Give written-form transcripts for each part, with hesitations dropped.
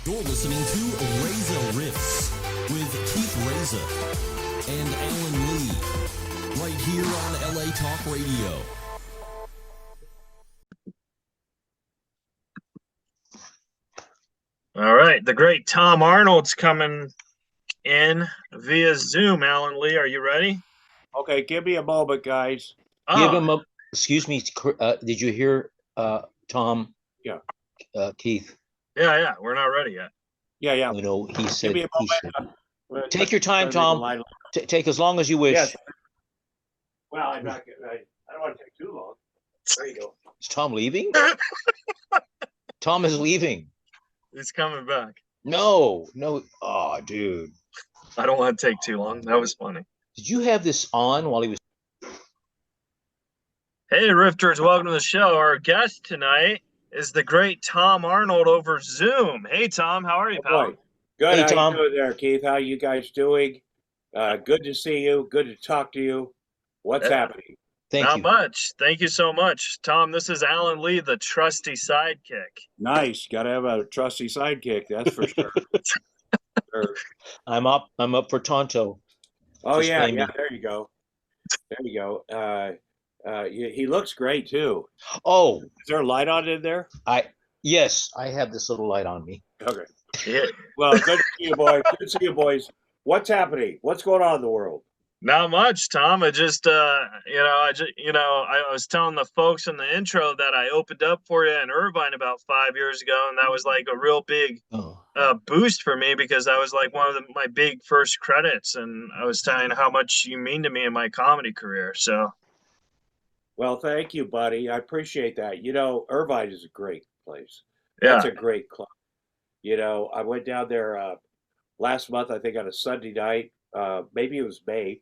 You're listening to Reza Riffs with Keith Reza and Alan Lee, right here on LA Talk Radio. All right, the great Tom Arnold's coming in via Zoom. Alan Lee, are you ready? Okay, give me a moment, guys. Give him a. Excuse me. Did you hear Tom? Yeah. Keith. Yeah. We're not ready yet. Yeah. You know, he said. Give me a moment. Take your time, Tom. Take as long as you wish. Yes. Well, I don't want to take too long. There you go. Is Tom leaving? Tom is leaving. He's coming back. No. Oh, dude. I don't want to take too long. That was funny. Did you have this on while he was? Hey, Rifters, welcome to the show. Our guest tonight is the great Tom Arnold over Zoom. Hey, Tom, how are you, pal? Boy. Good. Hey, How Tom. you doing there, Keith? How you guys doing? Good to see you. Good to talk to you. What's happening? Not much. Thank you so much. Tom, this is Alan Lee, the trusty sidekick. Nice. Got to have a trusty sidekick, that's for sure. Sure. I'm up for Tonto. Oh, Just yeah. name me. There you go. He looks great, too. Oh, Is there a light on in there? yes, I have this little light on me. Okay. Yeah. Well, good to see you, boys. Good to see you, boys. What's happening? What's going on in the world? Not much, Tom. I just, I was telling the folks in the intro that I opened up for you in Irvine about 5 years ago, and that was like a real big boost for me because that was like one of my big first credits, and I was telling you how much you mean to me in my comedy career. So, Well, thank you, buddy. I appreciate that. Irvine is a great place. yeah, It's a great club. I went down there last month, I think on a Sunday night. Maybe it was May,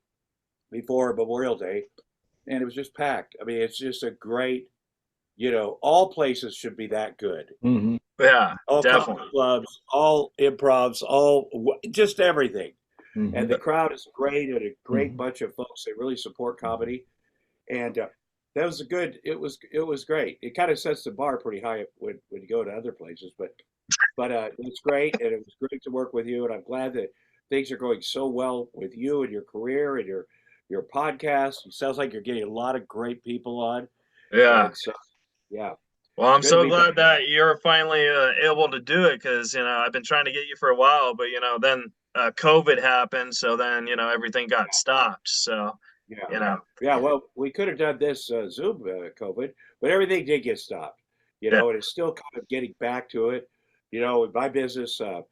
before Memorial Day, and it was just packed. I mean, it's just a great, all places should be that good. Mm-hmm. yeah, All definitely. comedy clubs, all improvs, just everything. Mm-hmm. And the crowd is great, and a great bunch of folks that really support comedy. And that was it was great. It kind of sets the bar pretty high when you go to other places, but it's great, and it was great to work with you, and I'm glad that things are going so well with you and your career and your podcast. It sounds like you're getting a lot of great people on. Yeah. And so, yeah. Well, I'm Good so to be glad back. that you're finally able to do it because, I've been trying to get you for a while, but, then COVID happened. So then, everything got stopped. So, Yeah. Yeah. Well, we could have done this Zoom COVID, but everything did get stopped, and it's still kind of getting back to it. In my business, the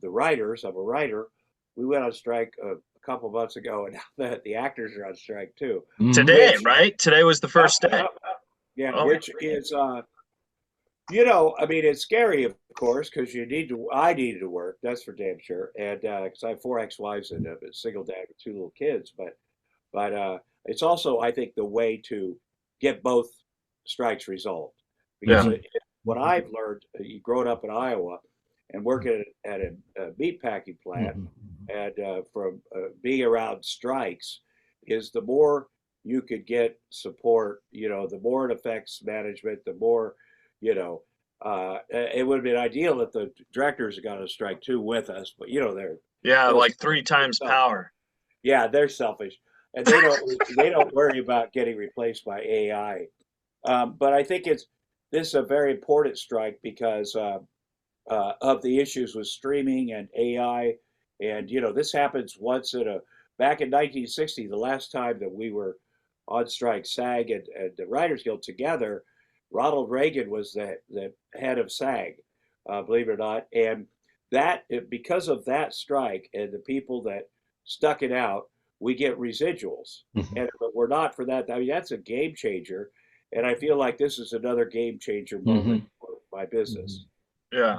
writers, I'm a writer, we went on strike a couple months ago, and now the actors are on strike too. Today, right? Today was the first day. Yeah, Oh. which is, I mean, it's scary, of course, because I needed to work, that's for damn sure. And because I have 4 ex-wives and a single dad with 2 little kids, but it's also, I think, the way to get both strikes resolved. Because what I've learned, growing up in Iowa and working at a meat packing plant, and from being around strikes, is the more you could get support, the more it affects management, the more, it would have been ideal if the directors had gone on strike too with us, but they're like 3 times power. Yeah, they're selfish, and they don't worry about getting replaced by AI. But I think this is a very important strike because of the issues with streaming and AI, and this happens once back in 1960, the last time that we were on strike, SAG and the Writers Guild together. Ronald Reagan was the head of SAG, believe it or not, and because of that strike and the people that stuck it out, we get residuals. And if it were not for that, I mean, that's a game changer. And I feel like this is another game changer moment for my business. Yeah.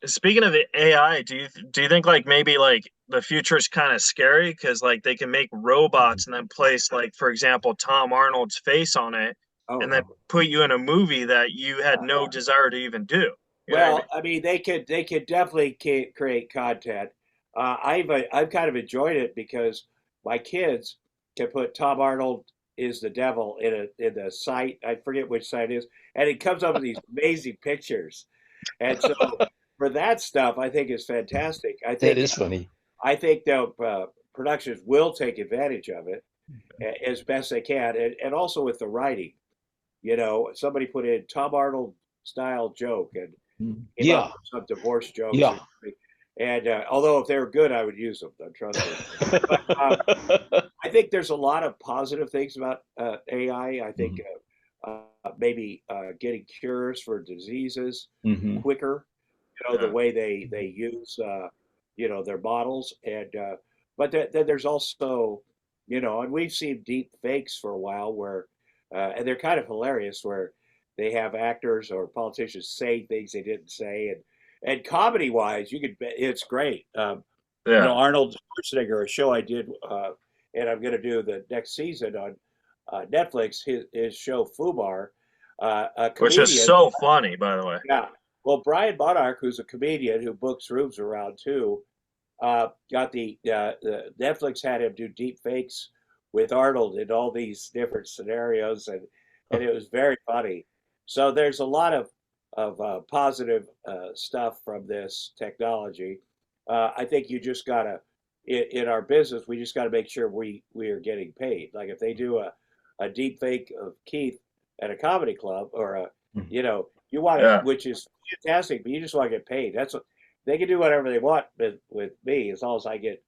Speaking of the AI, do you think like maybe like the future is kind of scary because like they can make robots and then place like, for example, Tom Arnold's face on it and then put you in a movie that you had no desire to even do. Well, I mean, they could definitely create content. I've kind of enjoyed it because my kids can put Tom Arnold is the devil in the site. I forget which site it is, and it comes up with these amazing pictures. And so for that stuff, I think is fantastic. I That think is funny. I think the productions will take advantage of it as best they can, and also with the writing. You know, somebody put in Tom Arnold style joke and came up Yeah, with some divorce jokes. yeah. And although if they were good, I would use them. Don't trust me. But I think there's a lot of positive things about AI. I think maybe getting cures for diseases Mhm. quicker. You know, the Yeah. way they use you know, their models, and but then there's also, you know, and we've seen deep fakes for a while where and they're kind of hilarious, where they have actors or politicians say things they didn't say, and comedy wise, you could it's great. You know, Yeah. Arnold Schwarzenegger, a show I did, and I'm going to do the next season on Netflix. His show Fubar, a Which is comedian. so funny, by the way. Yeah. Well, Brian Monarch, who's a comedian who books rooms around too, got the Netflix had him do deep fakes with Arnold in all these different scenarios, and it was very funny. So there's a lot of positive stuff from this technology. I think you just gotta in our business, we just gotta make sure we are getting paid. Like if they do a deep fake of Keith at a comedy club or a, you know, you want it, Yeah. which is fantastic, but you just want to get paid. That's what they can do whatever they want with me as long as I get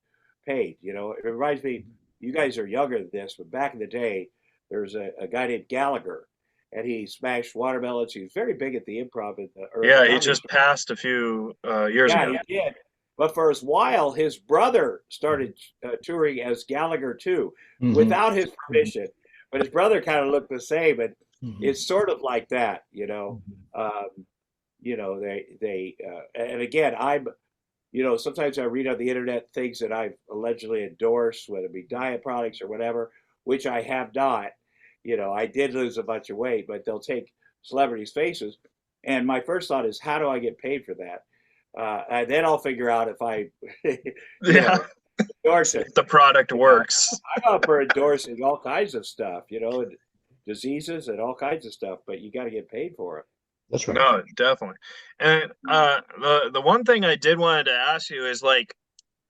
paid. You know, it reminds me, you guys are younger than this, but back in the day, there was a guy named Gallagher, and he smashed watermelons. He was very big at the improv or the Yeah, he comedy just store. passed a few years Yeah, ago. he did. But for a while, his brother started touring as Gallagher too, Mhm. without his permission. But his brother kind of looked the same, and Mhm. it's sort of like that, you know. You know, and again, I'm, you know, sometimes I read on the internet things that I've allegedly endorsed, whether it be diet products or whatever, which I have not. You know, I did lose a bunch of weight, but they'll take celebrities' faces. And my first thought is, how do I get paid for that? And then I'll figure out if I, you Yeah. know, endorse it. If the product You know, works. I'm up for endorsing all kinds of stuff, you know, and diseases and all kinds of stuff, but you got to get paid for it. That's right. No, definitely. And the one thing I did wanted to ask you is like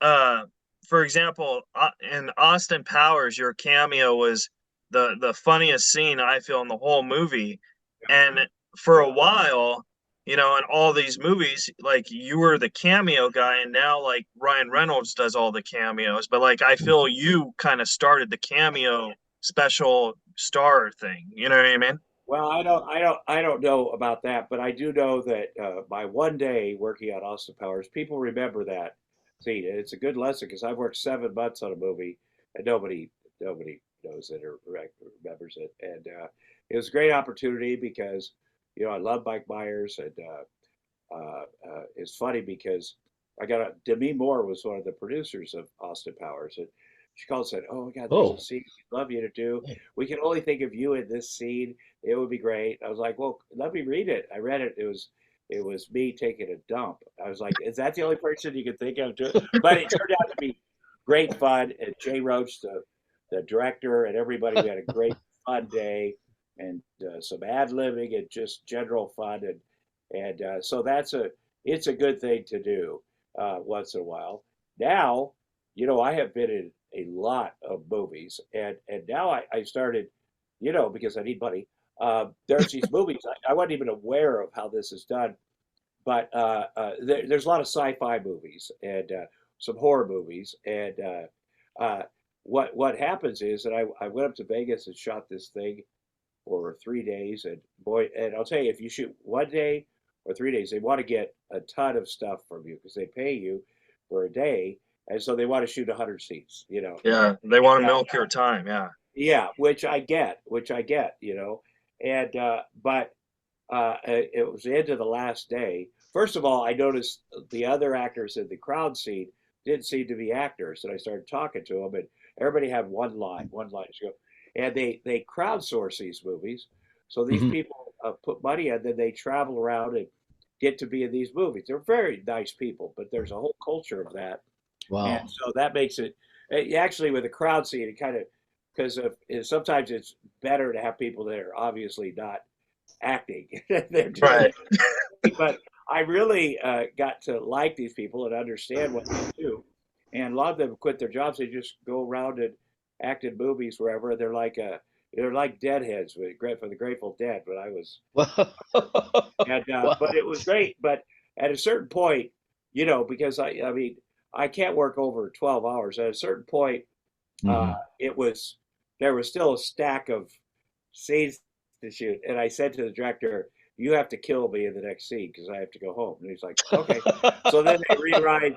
uh for example, in Austin Powers, your cameo was the funniest scene I feel in the whole movie. And for a while, you know, in all these movies, like you were the cameo guy, and now like Ryan Reynolds does all the cameos. But like I feel you kind of started the cameo special star thing. You know what I mean? Well, I don't know about that, but I do know that my one day working on Austin Powers, people remember that scene, and it's a good lesson because I've worked 7 months on a movie, and nobody knows it or remembers it, and it was a great opportunity because, you know, I love Mike Myers, and it's funny because Demi Moore was one of the producers of Austin Powers, and she called and said, "Oh my God, there's a Oh, scene we'd love you to do. We can only think of you in this scene. It would be great." I was like, "Well, let me read it." I read it. It was me taking a dump. I was like, "Is that the only person you can think of?" But it turned out to be great fun. And Jay Roach, the director, and everybody, we had a great fun day, and some ad libbing and just general fun, and so it's a good thing to do once in a while. Now, you know, I have been in a lot of movies, and now I started, you know, because I need money. There's these movies I wasn't even aware of how this is done, but there's a lot of sci-fi movies and some horror movies, and what happens is that I went up to Vegas and shot this thing for 3 days, and boy, and I'll tell you, if you shoot one day or 3 days, they want to get a ton of stuff from you because they pay you for a day, and so they want to shoot 100 scenes, you know. Yeah, they want to Yeah, milk your time. Yeah. yeah, which I get, you know, and but it was the end of the last day. First of all, I noticed the other actors in the crowd scene didn't seem to be actors, and I started talking to them, and everybody had one line to go, and they crowdsource these movies, so these mhm. people put money in, then they travel around and get to be in these movies. They're very nice people, but there's a whole culture of that, and Wow. so that makes it actually with a crowd scene, it kind of because sometimes it's better to have people that are obviously not acting. They're doing Right. it. But I really got to like these people and understand what they do. And a lot of them quit their jobs. They just go around and act in movies wherever. They're like deadheads for the Grateful Dead. But I was, and but Wow. it was great. But at a certain point, because I mean, I can't work over 12 hours. At a certain point, uh, Mhm. it was there was still a stack of scenes to shoot, and I said to the director, "You have to kill me in the next scene because I have to go home." And he's like, "Okay." So then they rewrite.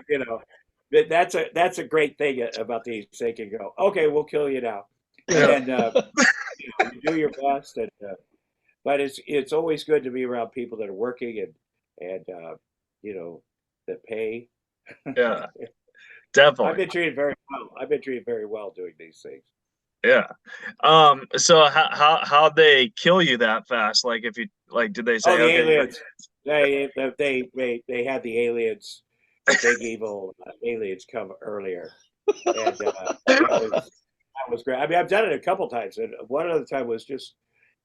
That's a great thing about these. They can go, "Okay, we'll kill you now," and Yeah. then you do your best. But it's always good to be around people that are working and you know that pay. Yeah. I've Definitely. been treated very well. I've been treated very well doing these things. Yeah. So how they kill you that fast? Like if you like, did they Oh, say the okay? aliens. They had the aliens, the big evil aliens come earlier, and that was great. I mean, I've done it a couple times, and one other time was just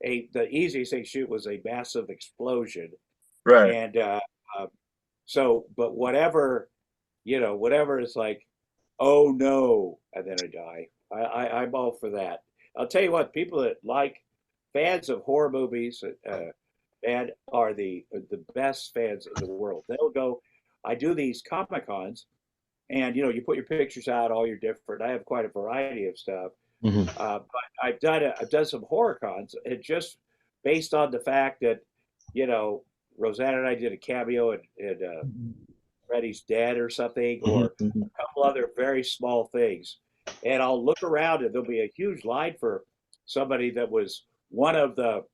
the easiest thing to shoot was a massive explosion, Right. and uh, but whatever is like, oh no, and then I die. I'm all for that. I'll tell you what, people that like fans of horror movies and are the best fans in the world. They'll go. I do these Comic Cons, and you put your pictures out, all your different. I have quite a variety of stuff, Mhm. but I've done some horror cons, and just based on the fact that you know Rosanna and I did a cameo in Freddy's Dead or something, Mhm. or Mhm. a couple other very small things. And I'll look around and there'll be a huge line for somebody that was one of the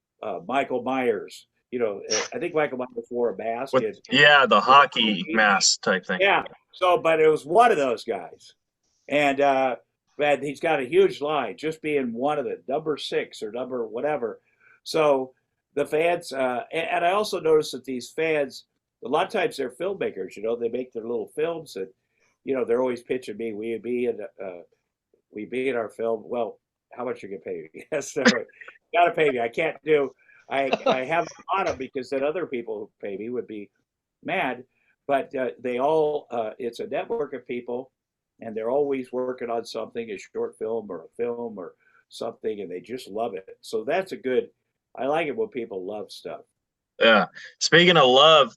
Michael Myers. I think Michael Myers wore a mask With and the hockey mask type thing. yeah. So, but it was one of those guys, and man, he's got a huge line just being one of the number six or number whatever. So the fans, and I also noticed that these fans, a lot of times they're filmmakers. They make their little films, and they're always pitching me, we be in our film. Well, how much you gonna pay me? Yes, so, gotta pay me. I can't do. I haven't bought them because then other people who pay me would be mad. But they all it's a network of people, and they're always working on something, a short film or a film or something, and they just love it. So that's a good. I like it when people love stuff. Yeah. Speaking of love,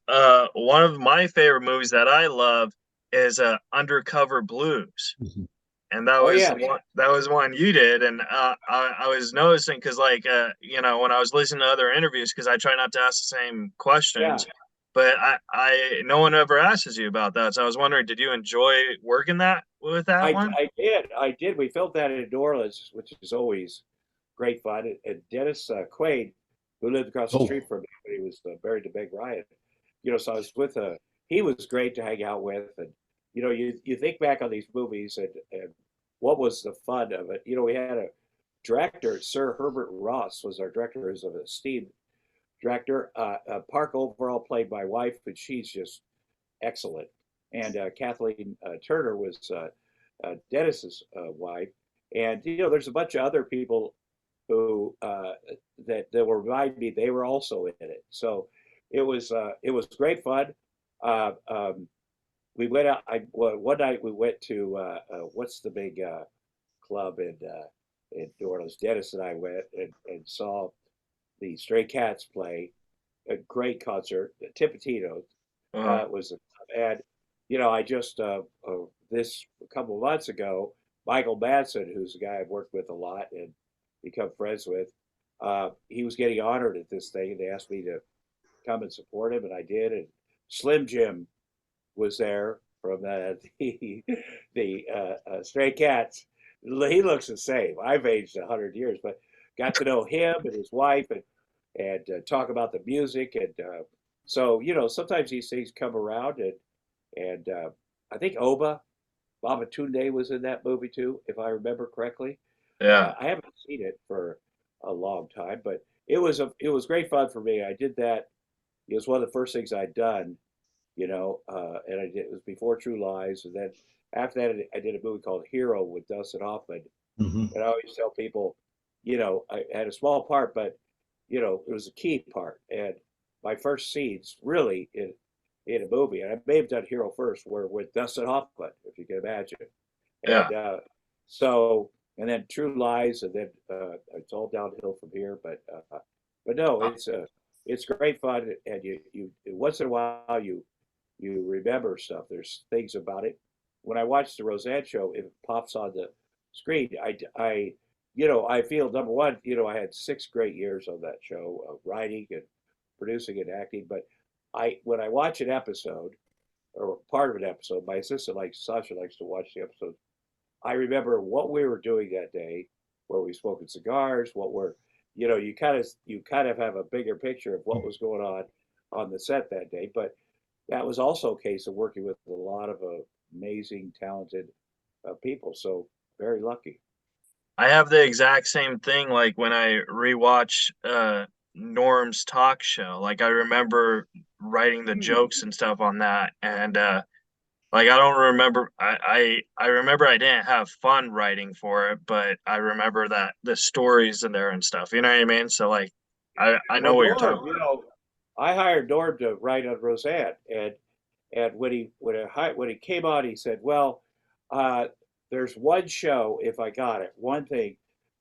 one of my favorite movies that I love is Undercover Blues. Mhm. And that Oh was yeah, one you did, and I was noticing because like when I was listening to other interviews, because I try not to ask the same yeah. questions, but I no one ever asks you about that, so I was wondering, did you enjoy working that with that one? I did. We filmed that in New Orleans, which is always great fun. And Dennis Quaid, who lived across the street Oh. from me when he was married to Meg Ryan, so I was with he was great to hang out with. And, you think back on these movies and what was the fun of it? We had a director, Sir Herbert Ross was our director, who's an esteemed director. Park Overall played my wife, and she's just excellent. And Kathleen Turner was Dennis's wife. And there's a bunch of other people who that will remind me they were also in it. So it was great fun. Um, we went out. One night we went to what's the big club in New Orleans. Dennis and I went and saw the Stray Cats play a great concert. Tipitino Uh, was, and I just this a couple of months ago, Michael Madsen, who's a guy I've worked with a lot and become friends with, he was getting honored at this thing, and they asked me to come and support him, and I did. And Slim Jim was there from the Stray Cats. He looks the same. I've aged 100 years, but got to know him and his wife and talk about the music and so sometimes these things come around and I think Baba Tunde was in that movie too, if I remember correctly. yeah. I haven't seen it for a long time, but it was great fun for me. I did that. It was one of the first things I'd done, and it was before True Lies, and then after that I did a movie called Hero with Dustin Hoffman, Mhm. and I always tell people, I had a small part, but it was a key part, and my first scenes really in a movie. And I may have done Hero First, where with Dustin Hoffman, if you can imagine. Yeah. And so, and then True Lies, and then it's all downhill from here. But no, it's great fun, and you once in a while you remember stuff. There's things about it. When I watch the Roseanne show, if it pops on the screen, I feel, number one, I had 6 great years on that show of writing and producing and acting. But when I watch an episode or part of an episode, my assistant Sasha likes to watch the episode. I remember what we were doing that day, where we smoking cigars, you kind of have a bigger picture of what was going on the set that day. But that was also a case of working with a lot of amazing, talented people. So very lucky. I have the exact same thing. Like when I rewatch Norm's talk show, like I remember writing the jokes and stuff on that, and like I don't remember. I remember I didn't have fun writing for it, but I remember that the stories in there and stuff. You know what I mean? So like, I know Well, what you're Norm, talking about. I hired Norm to write on Roseanne, and when he came on, he said, "Well, there's one show, if I got it, one thing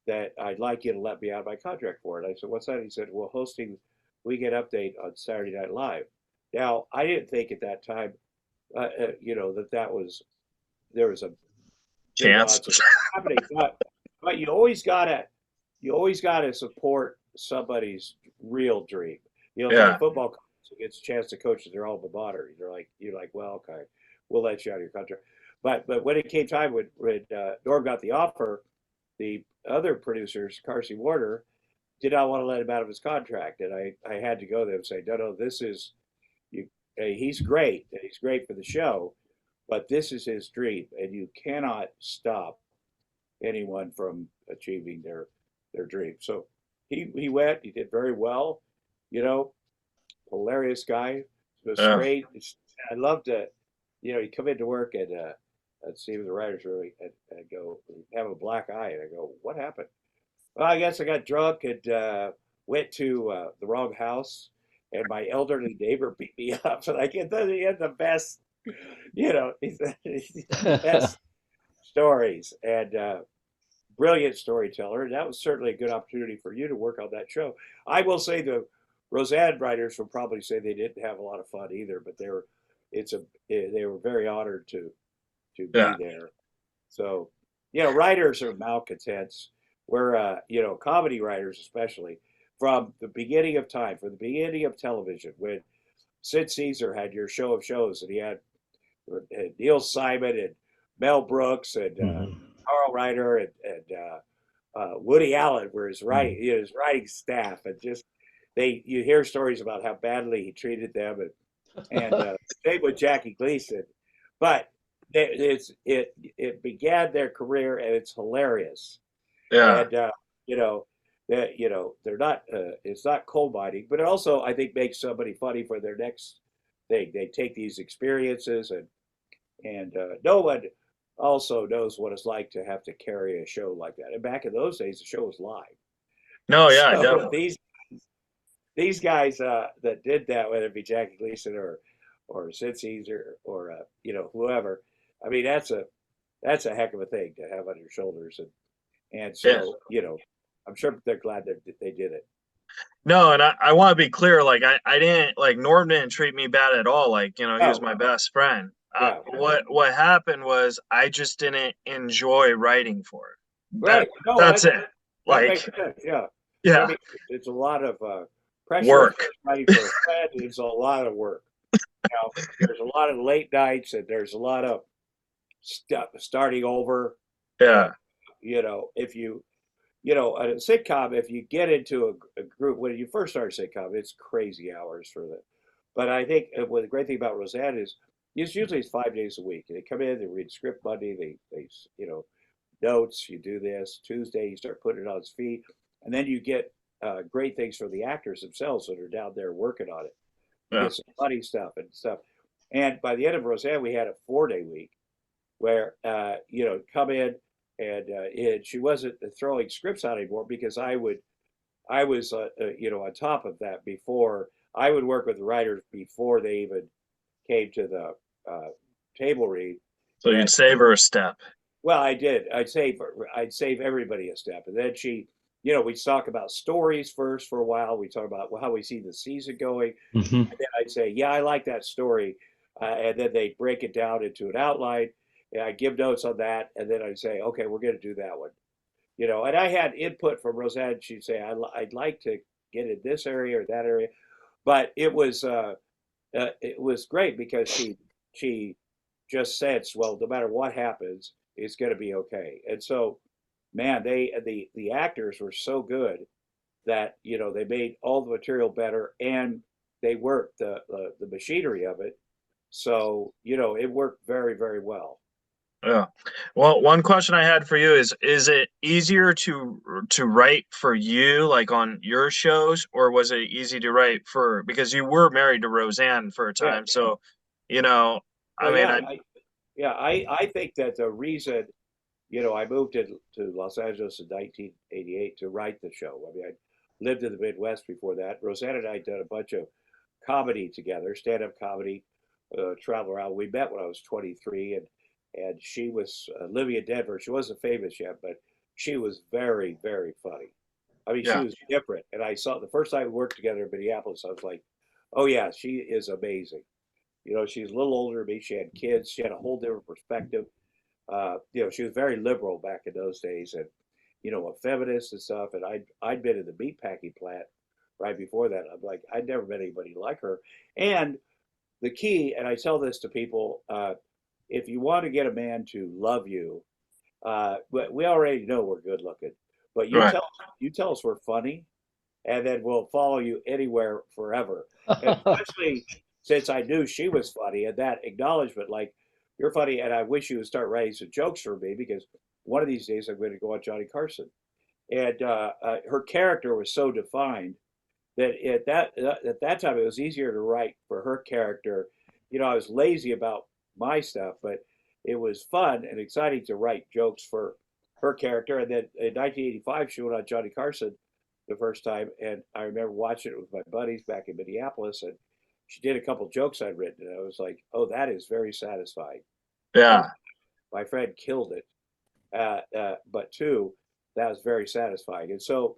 that I'd like you to let me out of my contract for." And I said, "What's that?" He said, "Well, hosting Weekend Update on Saturday Night Live." Now, I didn't think at that time, that there was a big Chance. odds of happening, but you always gotta support somebody's real dream. It's Yeah. like football coach who gets a chance to coach at their alma mater. You're like, well, okay, we'll let you out of your contract. But when it came time, when Norm got the offer, the other producers, Carsey Warner, did not want to let him out of his contract, and I had to go there and say, no, this is you. He's great, and he's great for the show, but this is his dream, and you cannot stop anyone from achieving their dream. So he went. He did very well. Hilarious guy. Was Yeah. straight. I loved it. He'd come into work and I'd see him in the writers' room and I'd go, have a black eye, and I go, "What happened?" "Well, I guess I got drunk and went to the wrong house, and my elderly neighbor beat me up." And he had the best, he's the best stories, and brilliant storyteller. And that was certainly a good opportunity for you to work on that show. I will say the Roseanne writers will probably say they didn't have a lot of fun either, but they were very honored to Yeah. be there. So, writers are malcontents. We're, comedy writers, especially from the beginning of time, from the beginning of television, when Sid Caesar had your show of shows, and he had Neil Simon and Mel Brooks and Carl Reiner and Woody Allen were his writing staff, and just you hear stories about how badly he treated them, and same with Jackie Gleason, but it began their career, and it's hilarious. Yeah. And they're not it's not coal mining, but it also, I think, makes somebody funny for their next thing. They take these experiences, and no one also knows what it's like to have to carry a show like that. And back in those days, the show was live. No, yeah, So definitely. these guys that did that, whether it be Jackie Gleason or Sid Caesar or whoever, I mean, that's a heck of a thing to have on your shoulders, and Yeah. so I'm sure they're glad that they did it. No, and I want to be clear. Like I didn't, like, Norm didn't treat me bad at all. Like, he was Oh, my best friend. yeah, What happened was I just didn't enjoy writing for it. right. No, That's it. that makes Like, sense. Yeah, yeah, it's a lot of pressure. work. Writing for a friend is a lot of work. There's a lot of late nights, and there's a lot of stuff starting over. Yeah. If you a sitcom, if you get into a group, when you first start a sitcom, it's crazy hours for them. But I think what the great thing about Roseanne is, usually it's 5 days a week. They come in, they read script Monday, they notes, you do this. Tuesday, you start putting it on its feet. And then you get great things from the actors themselves that are down there working on it. You Yeah. get some funny stuff and stuff. And by the end of Roseanne, we had a 4-day week where, come in, and she wasn't throwing scripts out anymore, because I was on top of that before. I would work with the writers before they even came to the table read. So you'd save her a step. Well, I did. I'd save everybody a step, and then we'd talk about stories first for a while. We talk about how we see the season going, Mm-hmm. and then I'd say, yeah, I like that story, and then they break it down into an outline, and I give notes on that, and then I'd say, okay, we're going to do that one, and I had input from Roseanne. She'd say, I'd like to get in this area or that area, but it was great because she just sensed, well, no matter what happens, it's going to be okay. And so, man, the actors were so good that they made all the material better, and they worked the machinery of it. So it worked very, very well. Yeah. Well, one question I had for you is it easier to write for you, like on your shows, or was it easy to write because you were married to Roseanne for a time? Yeah. So, well, I mean, I think that the reason, I moved to Los Angeles in 1988 to write the show. I mean, I lived in the Midwest before that. Roseanne and I did a bunch of comedy together, stand-up comedy, travel around. We met when I was 23, and she was living in Denver. She wasn't famous yet, but she was very, very funny. I mean, she was different. And I saw the first time we worked together in Minneapolis, I was like, oh yeah, she is amazing. She's a little older than me. She had kids. She had a whole different perspective. She was very liberal back in those days, and a feminist and stuff. And I'd been in the meatpacking plant right before that. I'm like, I'd never met anybody like her. And the key, and I tell this to people, if you want to get a man to love you, we already know we're good looking, but you tell us we're funny, and then we'll follow you anywhere forever. And especially since I knew she was funny, and that acknowledgement, like, you're funny, and I wish you would start writing some jokes for me, because one of these days I'm going to go on Johnny Carson. And her character was so defined that at that time it was easier to write for her character. I was lazy about my stuff, but it was fun and exciting to write jokes for her character. And then in 1985, she went on Johnny Carson the first time, and I remember watching it with my buddies back in Minneapolis, and she did a couple jokes I'd written, and I was like, oh, that is very satisfying. Yeah. My friend killed it. But two, that was very satisfying. And so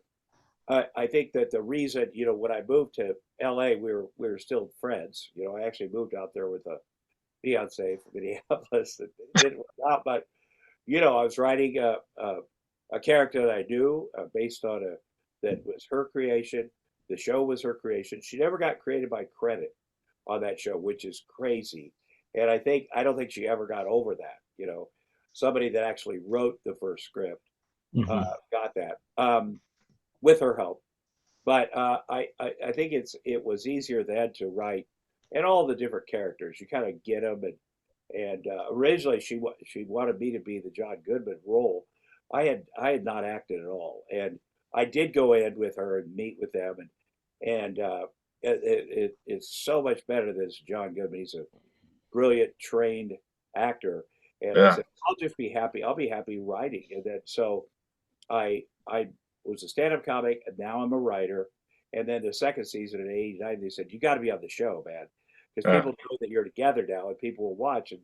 I think that the reason, when I moved to LA, we were still friends. I actually moved out there with a fiance from Minneapolis. That didn't work out, but I was writing a character that I knew, based on that was her creation. The show was her creation. She never got created by credit on that show, which is crazy. And I don't think she ever got over that. Somebody that actually wrote the first script got that with her help. But I think it was easier then to write, and all the different characters, you kind of get them. And originally she wanted me to be the John Goodman role. I had not acted at all, and I did go in with her and meet with them, and it's so much better than John Goodman. He's a brilliant, trained actor, and I said, I'll just be happy. I'll be happy writing. And then so I was a stand-up comic, and now I'm a writer. And then the second season in '89, they said, you got to be on the show, man, because people know that you're together now, and people will watch. And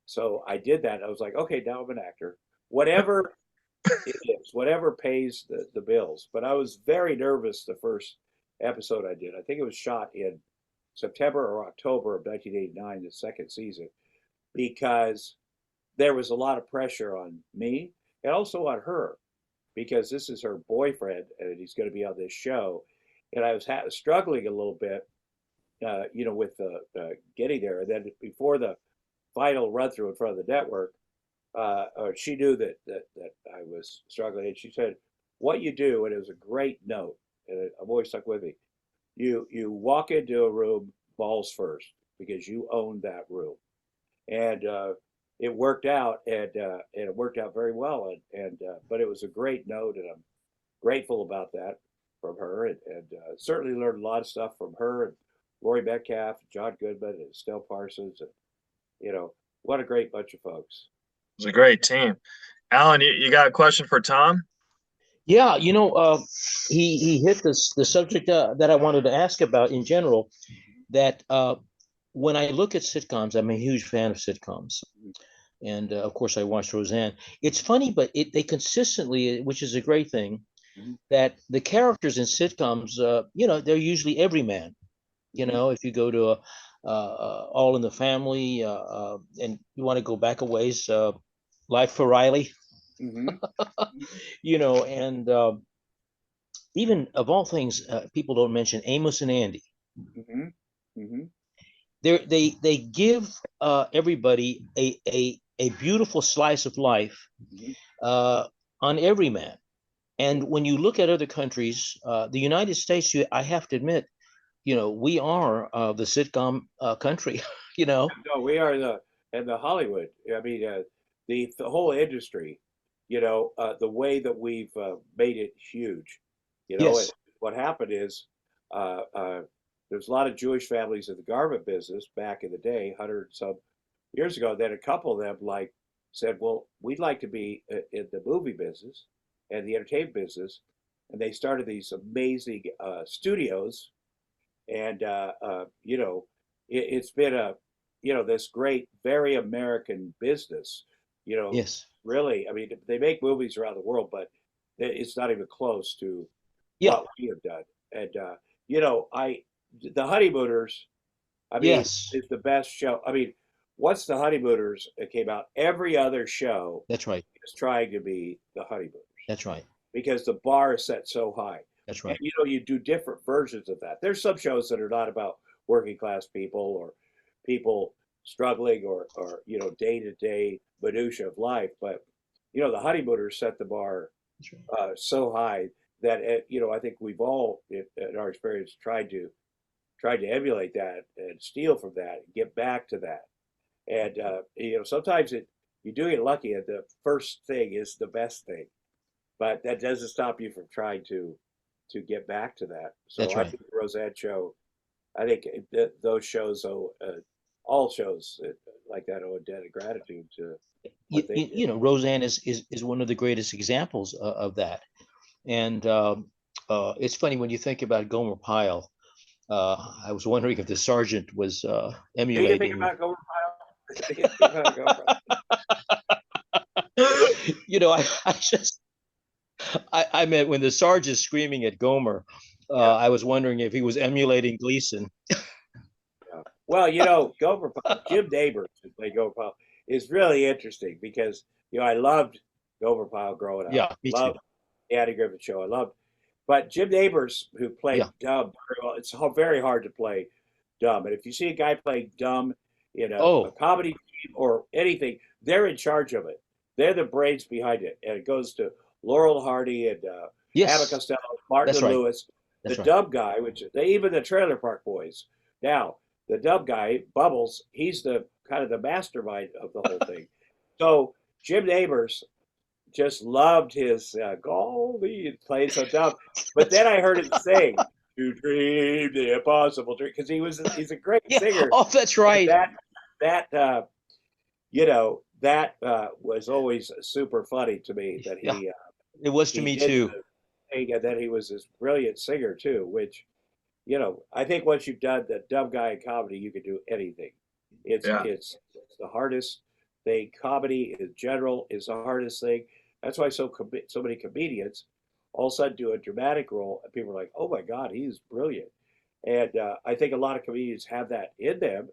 so I did that. I was like, okay, now I'm an actor. Whatever it is, whatever pays the bills. But I was very nervous the first episode I did. I think it was shot in September or October of 1989, the second season, because there was a lot of pressure on me and also on her, because this is her boyfriend and he's going to be on this show. And I was struggling a little bit, with getting there. And then before the final run through in front of the network, she knew that I was struggling, and she said, what you do, and it was a great note, and I've always stuck with me, you walk into a room balls first, because you own that room. And it worked out, and it worked out very well. And but it was a great note, and I'm grateful about that from her, and certainly learned a lot of stuff from her and Lori Metcalf, John Goodman, and Estelle Parsons, and what a great bunch of folks. It was a great team. Alan, you got a question for Tom? Yeah, he hit the subject that I wanted to ask about in general, that when I look at sitcoms, I'm a huge fan of sitcoms. And of course, I watched Roseanne. It's funny, but they consistently, which is a great thing, that the characters in sitcoms, they're usually everyman. If you go to All in the Family, and you want to go back a ways, Life for Riley, Mm-hmm. and even of all things, people don't mention Amos and Andy. Mm-hmm. Mm-hmm. They give everybody a beautiful slice of life on everyman. And when you look at other countries, the United States, I have to admit, we are the sitcom country. No, we are the Hollywood. I mean, the whole industry. The way that we've made it huge. And Yes. what happened is, there's a lot of Jewish families in the garment business back in the day, 100 some years ago. Then a couple of them said, "Well, we'd like to be in the movie business and the entertainment business," and they started these amazing studios. And it's been this great, very American business. Yes. Really, I mean, they make movies around the world, but it's not even close to Yeah. what we have done. And the Honeymooners, I mean, Yes. is the best show. I mean, once the Honeymooners came out, every other show That's right. is trying to be the Honeymooners. That's right. Because the bar is set so high. That's right. And you do different versions of that. There's some shows that are not about working class people or people struggling or day to day minutia of life, but the Honeymooners set the bar so high that I think we've all in our experience tried to emulate that and steal from that and get back to that. And sometimes you do get lucky, and the first thing is the best thing, but that doesn't stop you from trying to get back to that. So That's right. I think the Roseanne show, I think those shows all shows like that owe a debt of gratitude to what they did. Roseanne is one of the greatest examples of that. And it's funny when you think about Gomer Pyle. I was wondering if the sergeant was emulating. Do you think about Gomer Pyle? I meant when the sergeant's screaming at Gomer, I was wondering if he was emulating Gleason. Well, Gomer Pyle, Jim Nabors, who played Gomer Pyle, is really interesting because I loved Gomer Pyle growing up. Yeah, me loved too. The Andy Griffith Show. But Jim Nabors, who played dumb very well, it's very hard to play dumb. And if you see a guy playing dumb in a comedy team or anything, they're in charge of it. They're the brains behind it, and it goes to Laurel Hardy and Abbott Costello, Martin Lewis, the dumb guy, even the Trailer Park Boys. Now, the dumb guy, Bubbles, he's the kind of the mastermind of the whole thing. So Jim Nabors just loved his Goldie playing so dumb. But then I heard him sing, "To dream the impossible dream," because he's a great singer. Oh, that's right. That was always super funny to me. That he it was to me too. And that he was this brilliant singer too, which I think once you've done the dumb guy in comedy, you can do anything. It's the hardest thing. Comedy in general is the hardest thing. That's why so many comedians all of a sudden do a dramatic role, and people are like, "Oh my God, he's brilliant." And I think a lot of comedians have that in them,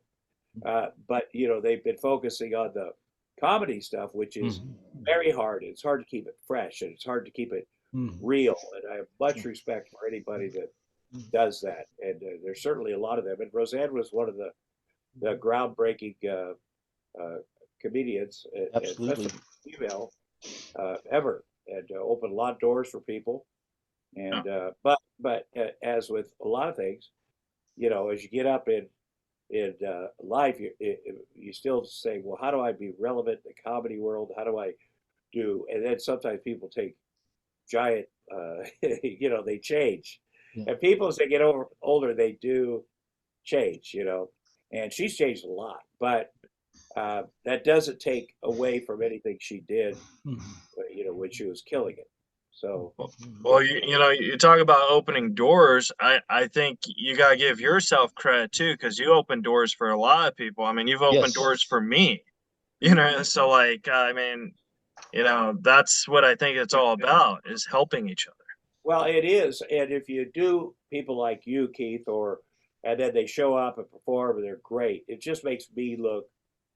but they've been focusing on the comedy stuff, which is very hard. It's hard to keep it fresh, and it's hard to keep it real. And I have much respect for anybody that does that. And there's certainly a lot of them. And Roseanne was one of the groundbreaking comedians, absolutely, female, ever, and opened a lot of doors for people. And but as with a lot of things, as you get up in life, you still say, well, how do I be relevant in the comedy world? How do I do? And then sometimes people take giant, they change. And people, as they get older, they do change, and she's changed a lot, but that doesn't take away from anything she did, when she was killing it. So, Well, you know, you talk about opening doors. I think you got to give yourself credit too, because you open doors for a lot of people. I mean, you've opened Yes. doors for me, you know, so like, I mean, you know, that's what I think it's all about, is helping each other. well, it is. And if you do people like you, Keith, and then they show up and perform and they're great, it just makes me look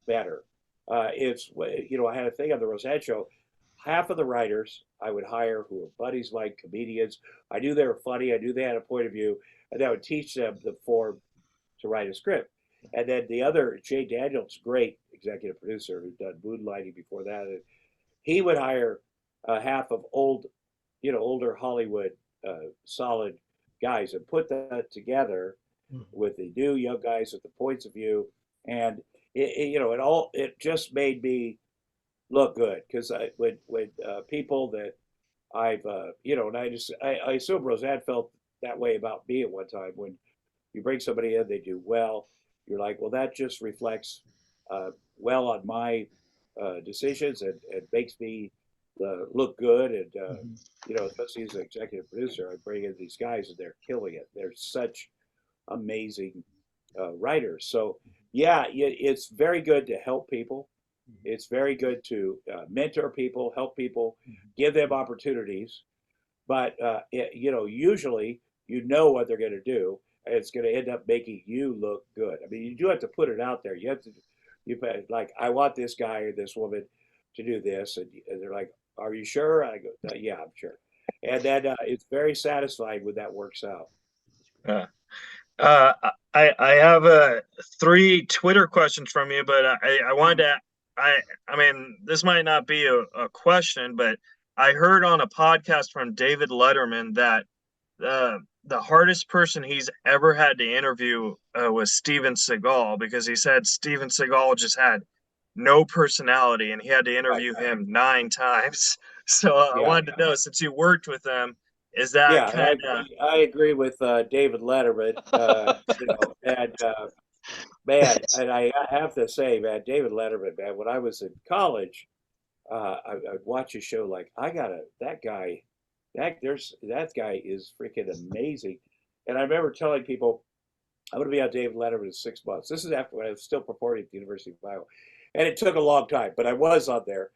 better. I had a thing on the Roseanne show. Half of the writers I would hire who were buddies like comedians. I knew they were funny. I knew they had a point of view, and I would teach them the form to write a script. And then the other, Jay Daniels, great executive producer who'd done Moonlighting before that, and he would hire half of older Hollywood solid guys and put that together with the new young guys with the points of view, and it just made me look good because when people that I've and I assume Roseanne felt that way about me at one time. When you bring somebody in, they do well, you're like, well, that just reflects well on my decisions and makes me look good. And especially as an executive producer, I bring in these guys and they're killing it. They're such amazing writers. So yeah, it's very good to help people. It's very good to mentor people, help people, give them opportunities. But usually you know what they're going to do, and it's going to end up making you look good. I mean, you do have to put it out there. Like, I want this guy or this woman to do this, and they're like, "Are you sure?" I go, "Yeah, I'm sure." And then it's very satisfying when that works out. Uh, uh, I have three Twitter questions from you, but I wanted to, I mean, this might not be a question, but I heard on a podcast from David Letterman that the hardest person he's ever had to interview was Steven Seagal, because he said Steven Seagal just had no personality and he had to interview him 9 times. So I Yeah, wanted to know, since you worked with him, is that yeah, kind of I agree with David Letterman. And man, and I have to say, man, David Letterman, man, when I was in college, I'd watch a show like I gotta that guy, that guy is freaking amazing. And I remember telling people I'm gonna be on David Letterman in 6 months. This is after when I was still performing at the University of Iowa, and it took a long time, but I was on there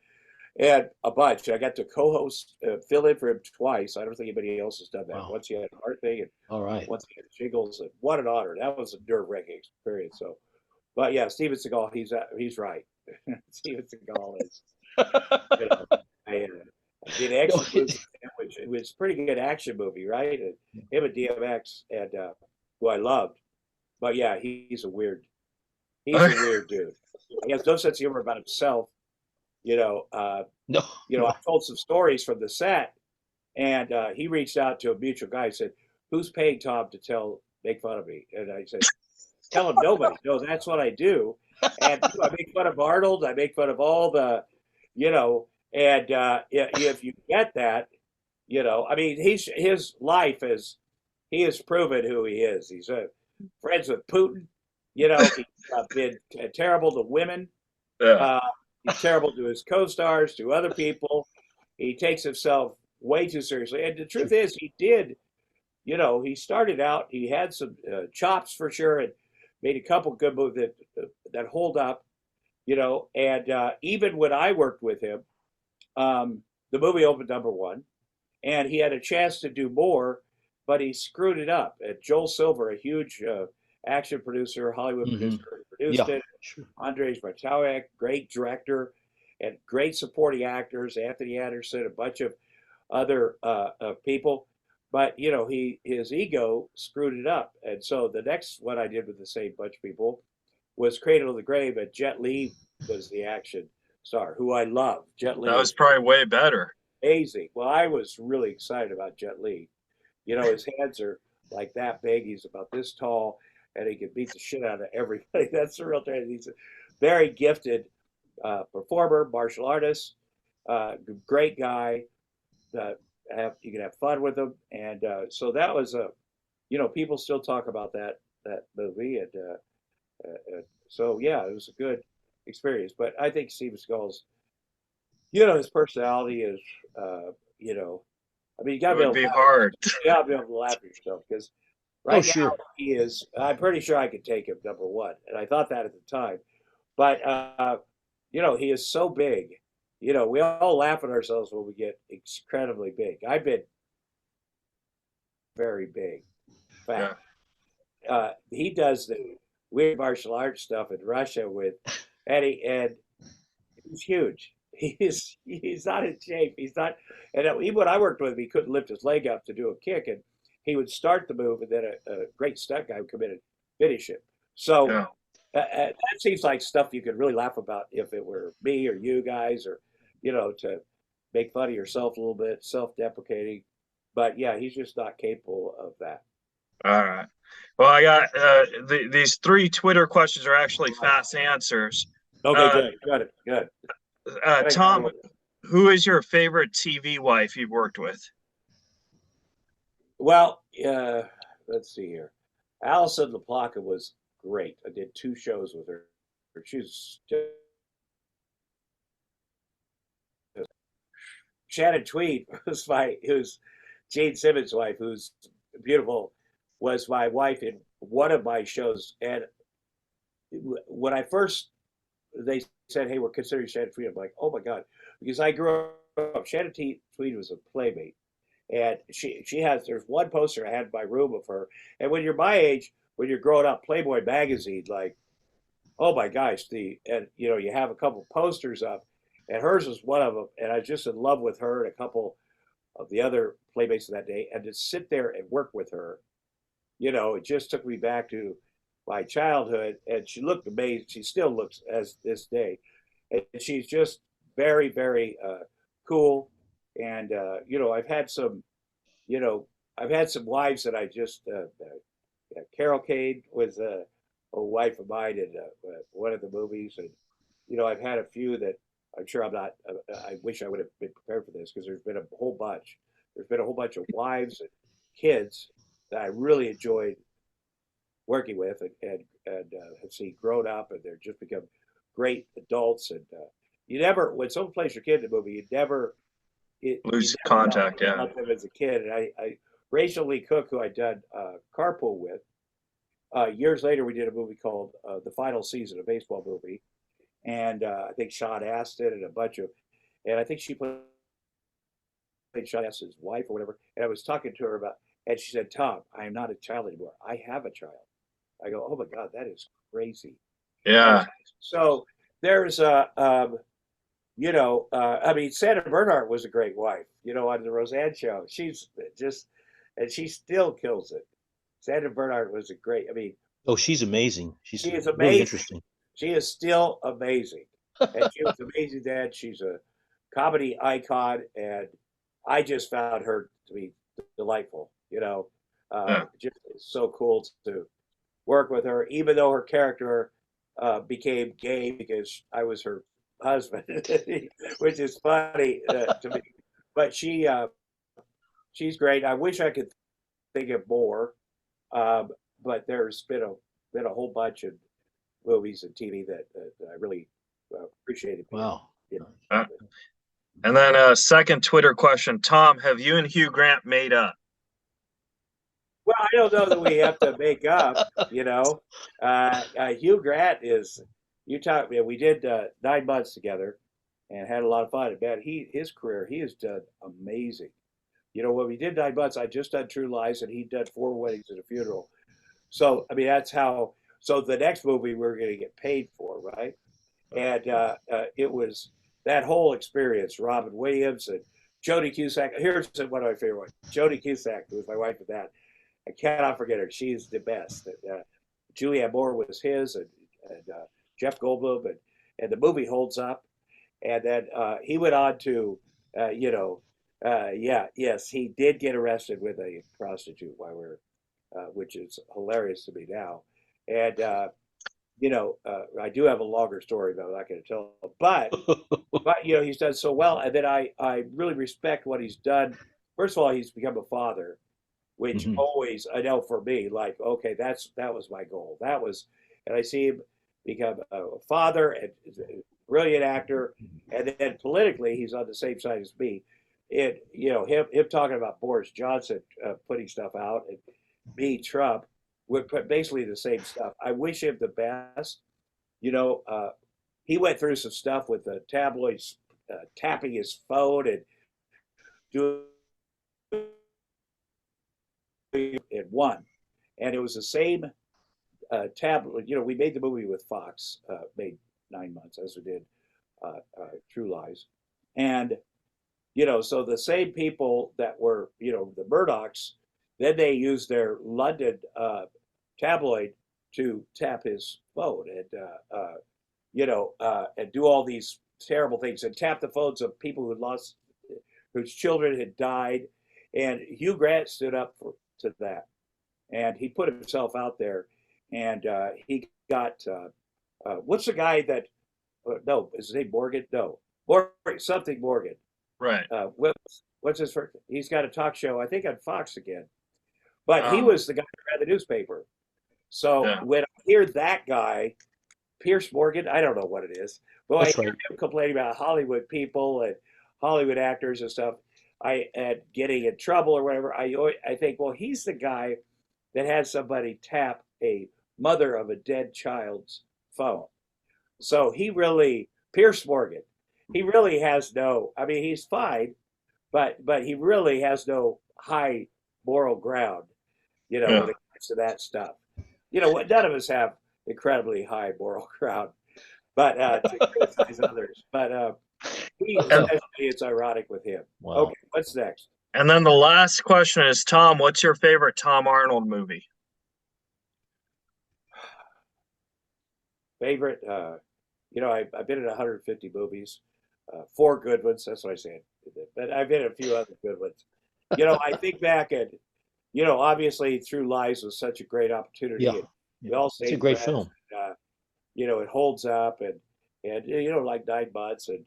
and a bunch. I got to co-host, fill in for him twice. I don't think anybody else has done that. Wow. Once he had a heart thing, and All right. once he had Jiggles, and what an honor! That was a nerve-wracking experience. So, but yeah, Steven Seagal, he's right. Steven Seagal is, you know, I did action movie, which it was a pretty good action movie, right? And him and DMX, and who I loved. But yeah, he's a weird dude. He has no sense of humor about himself. You know, No. I told some stories from the set, and he reached out to a mutual guy and said, "Who's paying Tom to make fun of me?" And I said, "Tell him nobody. No, that's what I do." And I make fun of Arnold. I make fun of all the, and if you get that, I mean, his life is he has proven who he is. He's friends with Putin. He's been terrible to women. yeah. He's terrible to his co-stars, to other people. He takes himself way too seriously. And the truth is, he did. He started out. He had some chops for sure, and made a couple good movies that hold up. And even when I worked with him, the movie opened #1, and he had a chance to do more, but he screwed it up. And Joel Silver, a huge action producer, Hollywood producer, produced Yeah. it. Sure. Andrzej Bartowak, great director, and great supporting actors. Anthony Anderson, a bunch of other people. But his ego screwed it up. And so the next one I did with the same bunch of people was Cradle of the Grave, and Jet Li was the action star, who I love. Jet Li That was probably way better. amazing. Well, I was really excited about Jet Li. His hands are like that big. He's about this tall, and he can beat the shit out of everybody. That's the real thing. He's a very gifted performer, martial artist, great guy. You can have fun with him, and so that was people still talk about that movie, and so yeah, it was a good experience. But I think Steven Seagal's, his personality is, I mean, you got It to be would able be to hard. you got to be able to laugh at yourself because Oh, right sure. now he is. I'm pretty sure I could take him number one, and I thought that at the time. But he is so big. We all laugh at ourselves when we get incredibly big. I've been very big, Yeah. fat. He does the weird martial arts stuff in Russia with Eddie, and he's huge. He's not in shape. He's not. And even when I worked with him, he couldn't lift his leg up to do a kick, and he would start the move, and then a great stunt guy would come in and finish it. So Yeah. that seems like stuff you could really laugh about if it were me or you guys, or to make fun of yourself a little bit, self-deprecating. But yeah, he's just not capable of that. All right. Well, I got these 3 Twitter questions are actually fast answers. Okay, good. Tom, who is your favorite TV wife you've worked with? Well, let's see here. Alison LaPlaca was great. I did 2 shows with her. She's just Shannon Tweed who's Gene Simmons' wife, who's beautiful, was my wife in one of my shows. And when they said, "Hey, we're considering Shannon Tweed," I'm like, "Oh my God," because I grew up. Shannon Tweed was a playmate, and there's one poster I had in my room of her. And when you're my age, when you're growing up, Playboy magazine, like, oh my gosh, you have a couple posters up, and hers was one of them. And I was just in love with her and a couple of the other playmates of that day, and to sit there and work with her, it just took me back to my childhood. And she looked amazing. She still looks as this day, and she's just very, very cool. And I've had some wives that I just Carol Kane was a wife of mine in one of the movies, and I've had a few that I'm sure I'm not. I wish I would have been prepared for this because there's been a whole bunch. There's been a whole bunch of wives and kids that I really enjoyed working with, and have seen grown up, and they're just become great adults. And you never, when someone plays your kid in a movie, Lose you never contact. Yeah. about them as a kid. And Rachel Lee Cook, who I done Carpool with, years later we did a movie called The Final Season, a baseball movie, and I think Sean Astin and and I think she played Sean Astin's wife or whatever. And I was talking to her and she said, "Tom, I am not a child anymore. I have a child." I go, "Oh my God, that is crazy." Yeah. So there's I mean, Sandra Bernhardt was a great wife, on the Roseanne show. She's just, and she still kills it. Sandra Bernhardt was I mean, Oh, she's amazing. She's she is really amazing. interesting. She is still amazing. And she was amazing dad. She's a comedy icon. And I just found her to be delightful, just so cool to work with her, even though her character became gay because I was her husband, which is funny to me. But she's great. I wish I could think of more, but there's been a whole bunch of movies and TV that I really appreciated. Wow. And then a second Twitter question. Tom, have you and Hugh Grant made up? Well, I don't know that we have to make up, Hugh Grant is, we did 9 months together and had a lot of fun. Man, his career, he has done amazing. When we did 9 months, I just done True Lies and he'd done 4 Weddings and a Funeral. So, I mean, so the next movie we're going to get paid for, right? And it was that whole experience, Robin Williams and Jodie Cusack. Here's one of my favorite ones. Jodie Cusack, who was my wife at that. I cannot forget her. She's the best. Julianne Moore was his, and Jeff Goldblum, and the movie holds up. And then he went on to, yes, he did get arrested with a prostitute while which is hilarious to me now. And I do have a longer story, but I'm not going to tell. But he's done so well, and then I really respect what he's done. First of all, he's become a father, which always, I know for me, like, okay, that was my goal. And I see him become a father and a brilliant actor. And then politically, he's on the same side as me. him talking about Boris Johnson putting stuff out, and me, Trump, would put basically the same stuff. I wish him the best. You know, he went through some stuff with the tabloids tapping his phone and doing it won. And it was the same tabloid. You know, we made the movie with Fox, made 9 months as we did True Lies. And, you know, so the same people that were, you know, the Murdochs, then they used their London tabloid to tap his phone and, you know, and do all these terrible things and tap the phones of people who lost, whose children had died. And Hugh Grant stood up to that. And he put himself out there, and he got, what's the guy that, no, is his name Morgan? No, Morgan, something Morgan. Right. What's his first? He's got a talk show, I think on Fox again. But he was the guy who read the newspaper. So when I hear that guy, Pierce Morgan, I don't know what it is, but I hear him complaining about Hollywood people and Hollywood actors and stuff, and getting in trouble or whatever. I think, well, he's the guy that had somebody tap a mother of a dead child's phone. So he really, Pierce Morgan, he really has no, I mean, he's fine, but he really has no high moral ground, you know, when it comes to that stuff. You know, none of us have incredibly high moral ground, but to criticize others. But it's ironic with him. Wow. Okay, what's next? And then the last question is, Tom, what's your favorite Tom Arnold movie? Favorite, you know, I've been in 150 movies, 4 good ones. That's what I said. But I've been in a few other good ones. You know, I think back at, you know, obviously True Lies was such a great opportunity. Yeah, we all it's a great film. And, you know, it holds up, and you know, like 9 Months, and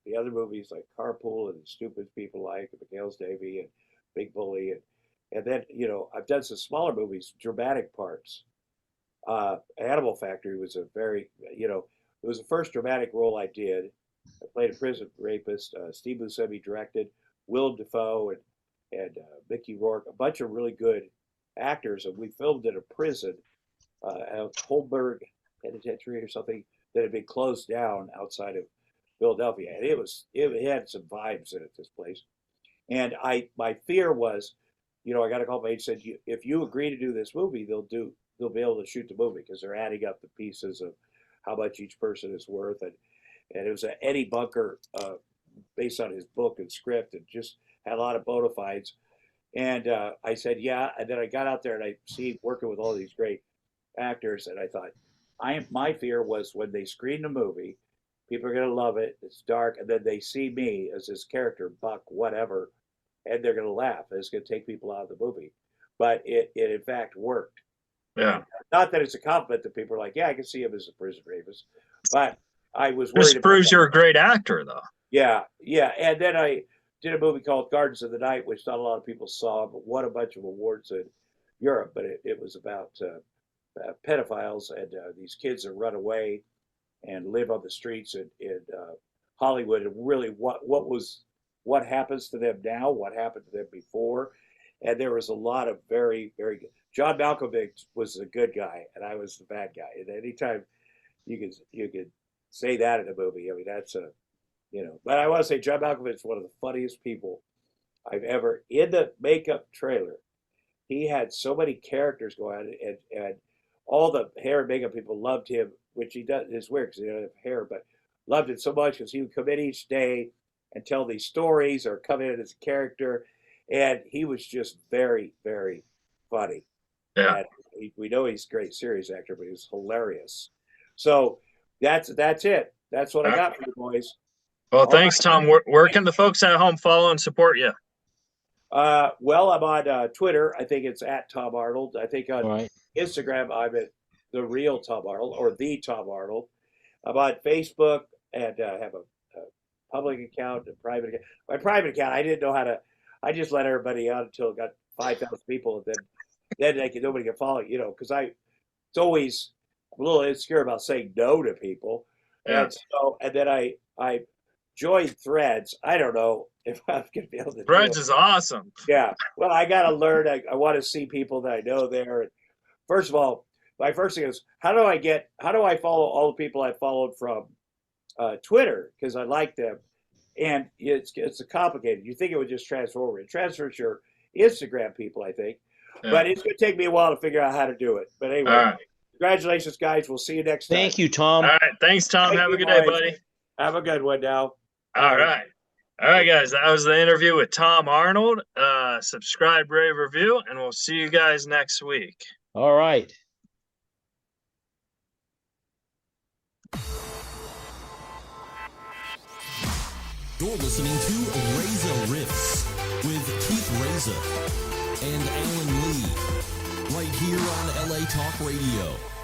the other movies like Carpool and Stupid People Like McHale's Davy and Big Bully, and then, you know, I've done some smaller movies, dramatic parts. Animal Factory was a very, you know, it was the first dramatic role I did. I played a prison rapist. Steve Buscemi directed, Willem Dafoe and Mickey Rourke, a bunch of really good actors, and we filmed in a prison, Holberg Penitentiary or something, that had been closed down outside of Philadelphia, and it had some vibes in it, this place. And my fear was, you know, I got a call. My agent said, if you agree to do this movie, they'll be able to shoot the movie because they're adding up the pieces of how much each person is worth, and it was an Eddie Bunker based on his book and script, and just had a lot of bona fides. And I said, yeah. And then I got out there and I see working with all these great actors, and I thought, my fear was when they screen the movie, people are going to love it. It's dark, and then they see me as this character, Buck, whatever, and they're going to laugh. And it's going to take people out of the movie. But it in fact worked. Yeah. And not that it's a compliment that people are like, yeah, I can see him as a prison rapist, but I was worried. This proves you're a great actor, though. Yeah. And then I did a movie called Gardens of the Night, which not a lot of people saw, but won a bunch of awards in Europe. But it was about pedophiles and these kids that run away and live on the streets in Hollywood, and really what happens to them now, what happened to them before. And there was a lot of very, very good. John Malkovich was the good guy, and I was the bad guy. And anytime you could say that in a movie, I mean, that's you know. But I want to say John Malkovich is one of the funniest people I've ever, in the makeup trailer. He had so many characters going on, and all the hair and makeup people loved him, which he does. It's weird because he doesn't have hair, but loved it so much because he would come in each day and tell these stories or come in as a character, and he was just very, very funny. Yeah, we know he's a great serious actor, but he's hilarious. So that's it. That's what I got for you boys. Well, thanks, Tom. Where can the folks at home follow and support you? Well, I'm on Twitter. I think it's at Tom Arnold. I think on Instagram, I'm at the real Tom Arnold or the Tom Arnold. I'm on Facebook and have a public account and private account. My private account, I didn't know how to. I just let everybody out until it got 5,000 people, and then nobody can follow. You know, because it's always I'm a little insecure about saying no to people, and then I join Threads. I don't know if I'm going to be able to. Threads is awesome. Yeah. Well, I got to learn. I want to see people that I know there. First of all, my first thing is how do I follow all the people I followed from Twitter because I like them, and it's complicated. You think it would just transfer over? It transfers your Instagram people, I think, but it's going to take me a while to figure out how to do it. But anyway, congratulations, guys. We'll see you next time. Thank you, Tom. All right, thanks, Tom. Have a good day, buddy. Have a good one now. All right, guys. That was the interview with Tom Arnold. Subscribe, rate, review, and we'll see you guys next week. All right. You're listening to Reza Riffs with Keith Reza and Alan Lee, right here on LA Talk Radio.